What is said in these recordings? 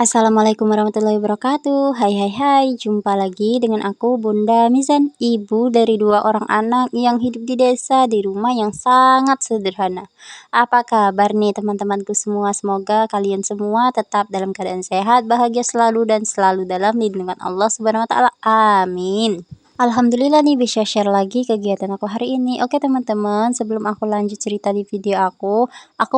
Assalamualaikum warahmatullahi wabarakatuh. Hai hai hai, jumpa lagi dengan aku Bunda Mizan, ibu dari 2 orang anak yang hidup di desa di rumah yang sangat sederhana. Apa kabar nih teman-temanku semua? Semoga kalian semua tetap dalam keadaan sehat, bahagia selalu dan selalu dalam lindungan Allah Subhanahu wa taala. Amin. Alhamdulillah nih bisa share lagi kegiatan aku hari ini. Oke teman-teman, sebelum aku lanjut cerita di video aku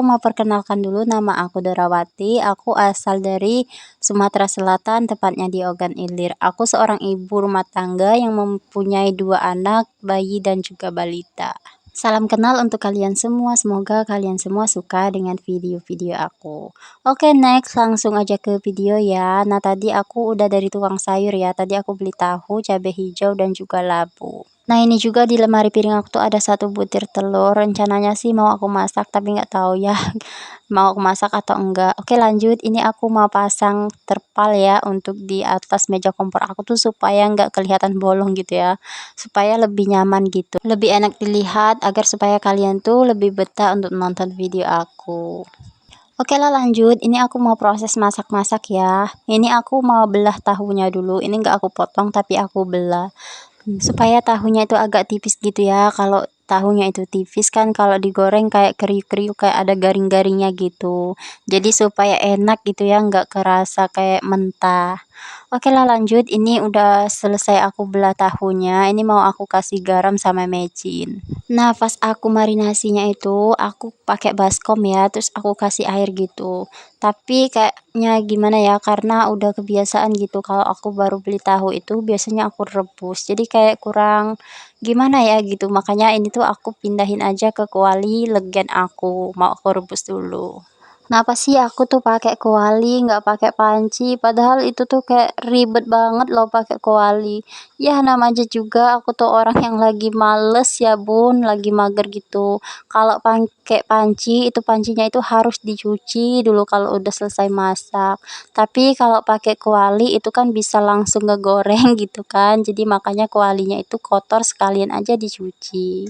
mau perkenalkan dulu nama aku Dorawati. Aku asal dari Sumatera Selatan, tepatnya di Ogan Ilir. Aku seorang ibu rumah tangga yang mempunyai 2 anak, bayi dan juga balita. Salam kenal untuk kalian semua, semoga kalian semua suka dengan video-video aku. Oke, next langsung aja ke video ya. Nah, tadi aku udah dari tukang sayur ya. Tadi aku beli tahu, cabai hijau dan juga labu. Nah, ini juga di lemari piring aku tuh ada 1 butir telur. Rencananya sih mau aku masak, tapi nggak tahu ya mau aku masak atau enggak. Oke, lanjut. Ini aku mau pasang terpal ya untuk di atas meja kompor aku tuh supaya nggak kelihatan bolong gitu ya. Supaya lebih nyaman gitu. Lebih enak dilihat agar supaya kalian tuh lebih betah untuk nonton video aku. Oke lah lanjut, ini aku mau proses masak-masak ya. Ini aku mau belah tahunya dulu. Ini nggak aku potong tapi aku belah. Supaya tahunya itu agak tipis gitu ya. Kalau tahunya itu tipis kan kalau digoreng kayak kriuk-kriuk kayak ada garing-garingnya gitu. Jadi supaya enak gitu ya, nggak kerasa kayak mentah. Oke lah lanjut, ini udah selesai aku belah tahunya. Ini mau aku kasih garam sama mecin. Nah, pas aku marinasinya itu aku pakai baskom ya, terus aku kasih air gitu. Tapi kayaknya gimana ya, karena udah kebiasaan gitu kalau aku baru beli tahu itu biasanya aku rebus. Jadi kayak kurang gimana ya gitu. Makanya ini tuh aku pindahin aja ke kuali legian aku, mau aku rebus dulu. Kenapa sih aku tuh pakai kuali nggak pakai panci? Padahal itu tuh kayak ribet banget loh pakai kuali. Ya namanya juga aku tuh orang yang lagi males ya bun, lagi mager gitu. Kalau pakai panci itu pancinya itu harus dicuci dulu kalau udah selesai masak. Tapi kalau pakai kuali itu kan bisa langsung ngegoreng gitu kan. Jadi makanya kualinya itu kotor sekalian aja dicuci.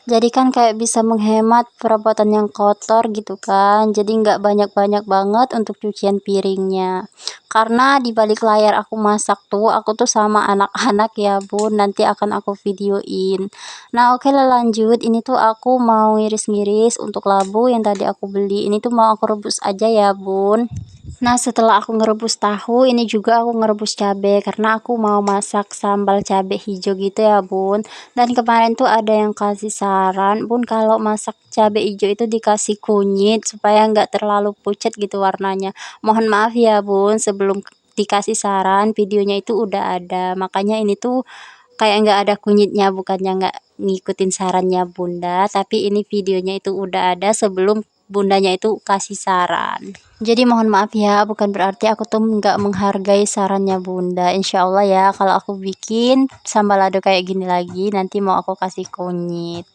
Jadi kan kayak bisa menghemat perabotan yang kotor gitu kan. Jadi nggak banyak-banyak banget untuk cucian piringnya. Karena di balik layar aku masak tuh, aku tuh sama anak-anak ya bun, nanti akan aku videoin. Nah oke lah lanjut, ini tuh aku mau ngiris-ngiris untuk labu yang tadi aku beli. Ini tuh mau aku rebus aja ya bun. Nah, setelah aku ngerebus tahu, ini juga aku ngerebus cabai karena aku mau masak sambal cabai hijau gitu ya, Bun. Dan kemarin tuh ada yang kasih saran, Bun, kalau masak cabai hijau itu dikasih kunyit supaya nggak terlalu pucat gitu warnanya. Mohon maaf ya, Bun, sebelum dikasih saran, videonya itu udah ada. Makanya ini tuh kayak nggak ada kunyitnya, bukannya nggak ngikutin sarannya Bunda, tapi ini videonya itu udah ada sebelum bundanya itu kasih saran. Jadi mohon maaf ya, bukan berarti aku tuh nggak menghargai sarannya Bunda. Insya Allah ya, kalau aku bikin sambal lado kayak gini lagi, nanti mau aku kasih kunyit.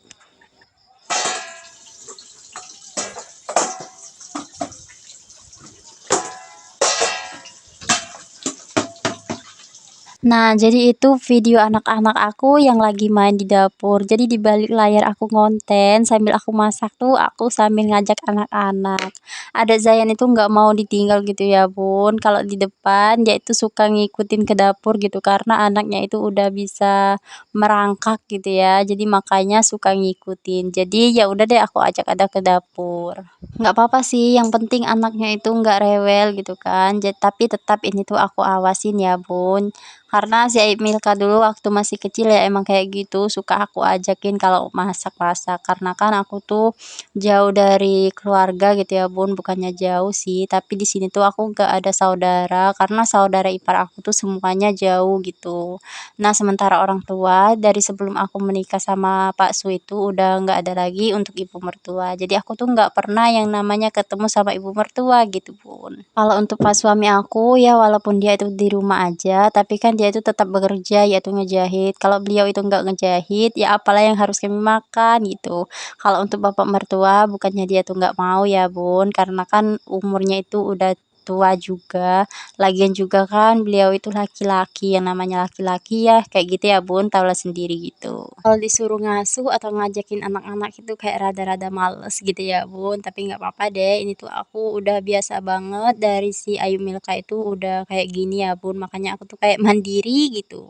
Nah, jadi itu video anak-anak aku yang lagi main di dapur. Jadi di balik layar aku ngonten sambil aku masak tuh aku sambil ngajak anak-anak. Ada Zayan itu nggak mau ditinggal gitu ya bun. Kalau di depan dia itu suka ngikutin ke dapur gitu karena anaknya itu udah bisa merangkak gitu ya. Jadi makanya suka ngikutin. Jadi ya udah deh aku ajak ada ke dapur. Nggak apa-apa sih, yang penting anaknya itu nggak rewel gitu kan. Tapi tetap ini tuh aku awasin ya bun. Karena si Milka dulu waktu masih kecil ya emang kayak gitu, suka aku ajakin kalau masak-masak. Karena kan aku tuh jauh dari keluarga gitu ya bun, bukannya jauh sih, tapi di sini tuh aku nggak ada saudara karena saudara ipar aku tuh semuanya jauh gitu. Nah, sementara orang tua dari sebelum aku menikah sama Pak Su itu udah nggak ada lagi untuk ibu mertua. Jadi aku tuh nggak pernah yang namanya ketemu sama ibu mertua gitu bun. Kalau untuk pas suami aku ya walaupun dia itu di rumah aja, tapi kan dia itu tetap bekerja yaitu ngejahit. Kalau beliau itu nggak ngejahit, ya apalah yang harus kami makan gitu. Kalau untuk bapak mertua bukannya dia tuh nggak mau ya bun, karena kan umurnya itu udah tua juga. Lagian juga kan beliau itu laki-laki, yang namanya laki-laki ya kayak gitu ya Bun, tahulah sendiri gitu. Kalau disuruh ngasuh atau ngajakin anak-anak itu kayak rada-rada males gitu ya Bun, tapi nggak apa-apa deh, ini tuh aku udah biasa banget dari si Ayu Milka itu udah kayak gini ya Bun, makanya aku tuh kayak mandiri gitu.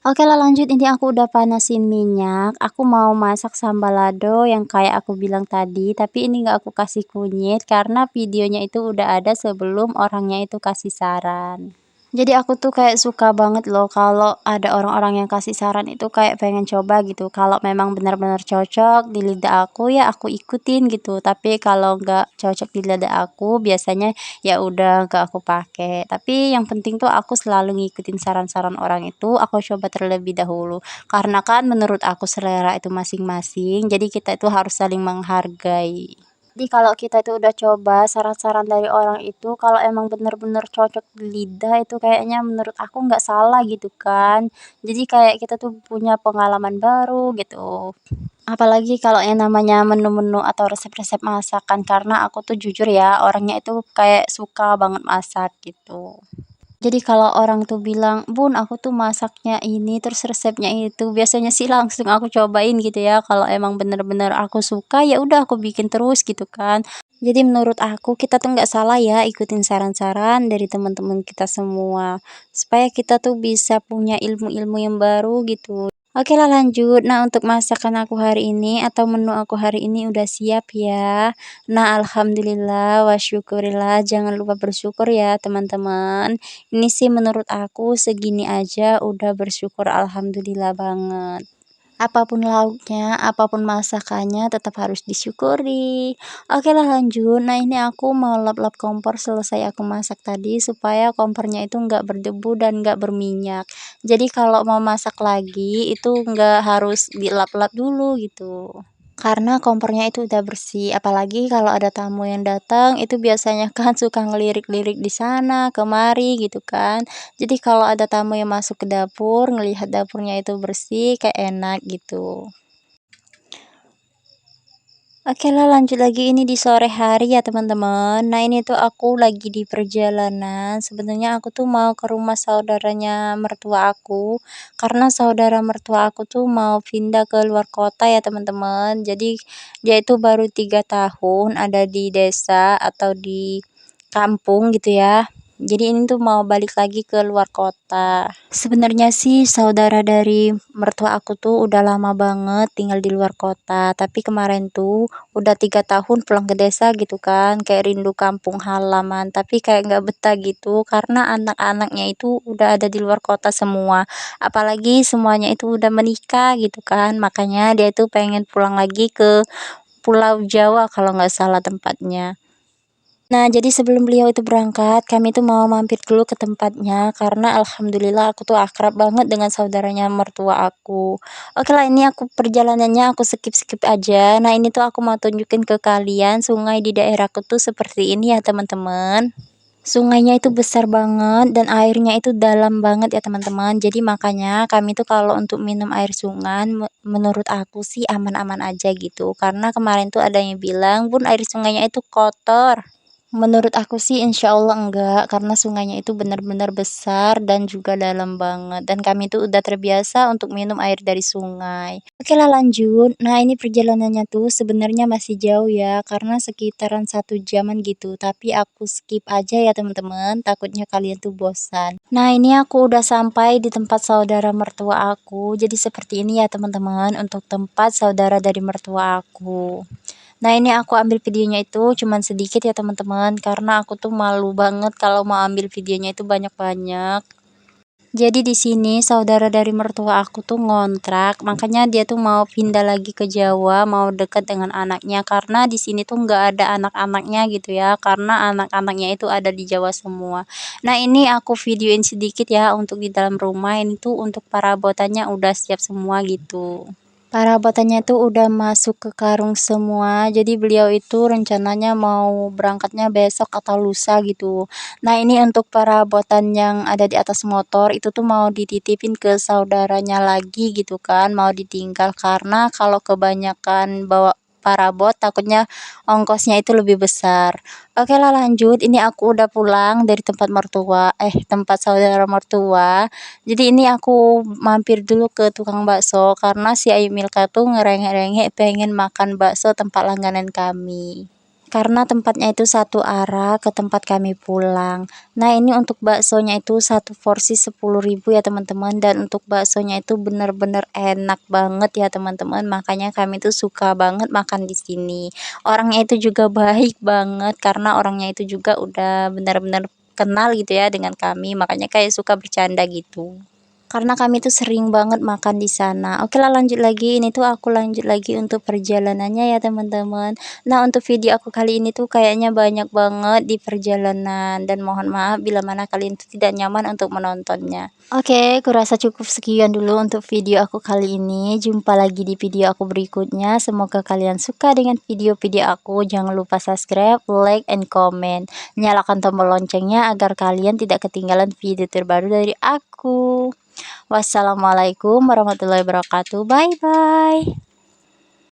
Oke lah lanjut, ini aku udah panasin minyak, aku mau masak sambal lado yang kayak aku bilang tadi, tapi ini nggak aku kasih kunyit karena videonya itu udah ada sebelum orangnya itu kasih saran. Jadi aku tuh kayak suka banget loh kalau ada orang-orang yang kasih saran itu kayak pengen coba gitu. Kalau memang benar-benar cocok di lidah aku ya aku ikutin gitu. Tapi kalau nggak cocok di lidah aku biasanya ya udah nggak aku pakai. Tapi yang penting tuh aku selalu ngikutin saran-saran orang itu aku coba terlebih dahulu. Karena kan menurut aku selera itu masing-masing. Jadi kita itu harus saling menghargai. Jadi kalau kita itu udah coba saran-saran dari orang itu, kalau emang bener-bener cocok di lidah itu kayaknya menurut aku nggak salah gitu kan. Jadi kayak kita tuh punya pengalaman baru gitu. Apalagi kalau yang namanya menu-menu atau resep-resep masakan, karena aku tuh jujur ya orangnya itu kayak suka banget masak gitu. Jadi kalau orang tuh bilang, "Bun, aku tuh masaknya ini, terus resepnya itu," biasanya sih langsung aku cobain gitu ya. Kalau emang bener-bener aku suka, ya udah aku bikin terus gitu kan. Jadi menurut aku kita tuh nggak salah ya ikutin saran-saran dari teman-teman kita semua, supaya kita tuh bisa punya ilmu-ilmu yang baru gitu. Oke lah lanjut. Nah untuk masakan aku hari ini atau menu aku hari ini udah siap ya. Nah alhamdulillah wa syukurillah, jangan lupa bersyukur ya teman-teman. Ini sih menurut aku segini aja udah bersyukur alhamdulillah banget. Apapun lauknya, apapun masakannya tetap harus disyukuri. Oke lah lanjut. Nah ini aku mau lap-lap kompor selesai aku masak tadi supaya kompornya itu nggak berdebu dan nggak berminyak. Jadi kalau mau masak lagi itu nggak harus dilap-lap dulu gitu. Karena kompornya itu udah bersih, apalagi kalau ada tamu yang datang itu biasanya kan suka ngelirik-lirik di sana kemari gitu kan. Jadi kalau ada tamu yang masuk ke dapur, ngelihat dapurnya itu bersih, kayak enak gitu. Oke lah lanjut lagi ini di sore hari ya teman-teman. Nah ini tuh aku lagi di perjalanan. Sebenarnya aku tuh mau ke rumah saudaranya mertua aku. Karena saudara mertua aku tuh mau pindah ke luar kota ya teman-teman. Jadi dia itu baru 3 tahun ada di desa atau di kampung gitu ya. Jadi ini tuh mau balik lagi ke luar kota. Sebenarnya sih saudara dari mertua aku tuh udah lama banget tinggal di luar kota. Tapi kemarin tuh udah 3 tahun pulang ke desa gitu kan. Kayak rindu kampung halaman. Tapi kayak nggak betah gitu karena anak-anaknya itu udah ada di luar kota semua. Apalagi semuanya itu udah menikah gitu kan. Makanya dia tuh pengen pulang lagi ke Pulau Jawa kalau nggak salah tempatnya. Nah, jadi sebelum beliau itu berangkat, kami tuh mau mampir dulu ke tempatnya karena alhamdulillah aku tuh akrab banget dengan saudaranya mertua aku. Oke lah, ini aku perjalanannya aku skip-skip aja. Nah, ini tuh aku mau tunjukin ke kalian sungai di daerahku tuh seperti ini ya, teman-teman. Sungainya itu besar banget dan airnya itu dalam banget ya, teman-teman. Jadi makanya kami tuh kalau untuk minum air sungai menurut aku sih aman-aman aja gitu. Karena kemarin tuh ada yang bilang, "Bun, air sungainya itu kotor." Menurut aku sih insya Allah enggak, karena sungainya itu benar-benar besar dan juga dalam banget, dan kami itu udah terbiasa untuk minum air dari sungai. Oke lah lanjut, nah ini perjalanannya tuh sebenarnya masih jauh ya, karena sekitaran 1 jaman gitu, tapi aku skip aja ya teman-teman, takutnya kalian tuh bosan. Nah ini aku udah sampai di tempat saudara mertua aku, jadi seperti ini ya teman-teman untuk tempat saudara dari mertua aku. Nah, ini aku ambil videonya itu cuman sedikit ya teman-teman, karena aku tuh malu banget kalau mau ambil videonya itu banyak-banyak. Jadi di sini saudara dari mertua aku tuh ngontrak, makanya dia tuh mau pindah lagi ke Jawa, mau dekat dengan anaknya karena di sini tuh nggak ada anak-anaknya gitu ya, karena anak-anaknya itu ada di Jawa semua. Nah, ini aku videoin sedikit ya untuk di dalam rumah, ini tuh untuk perabotannya udah siap semua gitu. Perabotannya tuh udah masuk ke karung semua, jadi beliau itu rencananya mau berangkatnya besok atau lusa gitu. Nah ini untuk perabotan yang ada di atas motor itu tuh mau dititipin ke saudaranya lagi gitu kan, mau ditinggal karena kalau kebanyakan bawa parabot, takutnya ongkosnya itu lebih besar. Oke lah lanjut, ini aku udah pulang dari tempat saudara mertua. Jadi ini aku mampir dulu ke tukang bakso karena si Ayu Milka tuh ngerengek-rengek pengen makan bakso tempat langganan kami. Karena tempatnya itu satu arah ke tempat kami pulang. Nah, ini untuk baksonya itu satu porsi 10.000 ya teman-teman, dan untuk baksonya itu bener-bener enak banget ya teman-teman. Makanya kami tuh suka banget makan di sini. Orangnya itu juga baik banget karena orangnya itu juga udah benar-benar kenal gitu ya dengan kami, makanya kayak suka bercanda gitu. Karena kami tuh sering banget makan di sana. Oke lah lanjut lagi, ini tuh aku lanjut lagi untuk perjalanannya ya teman-teman. Nah untuk video aku kali ini tuh kayaknya banyak banget di perjalanan dan mohon maaf bila mana kalian tuh tidak nyaman untuk menontonnya. Oke, kurasa cukup sekian dulu untuk video aku kali ini. Jumpa lagi di video aku berikutnya. Semoga kalian suka dengan video-video aku. Jangan lupa subscribe, like, and comment. Nyalakan tombol loncengnya agar kalian tidak ketinggalan video terbaru dari aku. Wassalamualaikum warahmatullahi wabarakatuh. Bye bye.